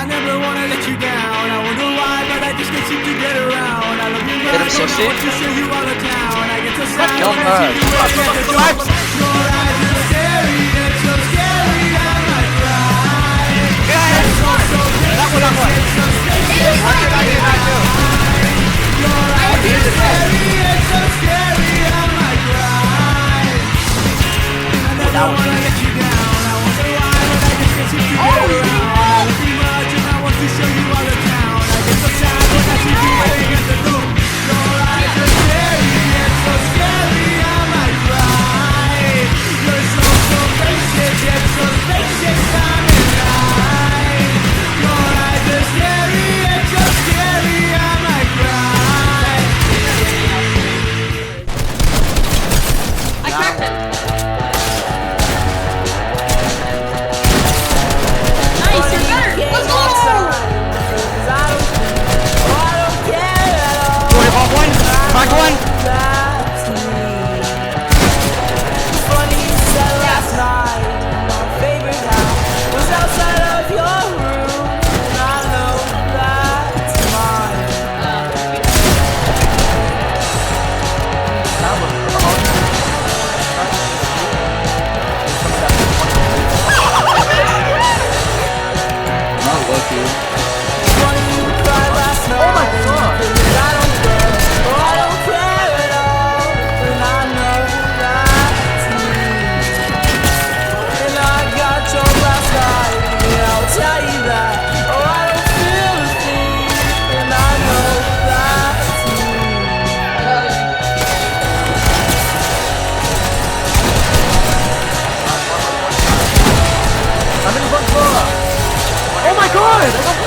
I never wanna let you down. I wonder why, but I just can't seem to get around. I love you, but I don't know what to show you all the town. I get so sad when I see you at the door. Your eyes are scary, it's so scary, I might cry. It's so crazy, it's so scary, I might cry. Your eyes are scary, it's so scary, I might cry. I never wanna let you down. I wonder why, but I just can't seem to get around. I love you much and I want to show you all the town. I get so sad when I see you waiting at the door. Your eyes are scary, it's so scary, I might cry. You're so basic, it's so basic, I'm in line. Your eyes are scary, it's so scary, I might cry. I cracked it. Nice, you're better. Let's go. Mark one. Oh my god! I got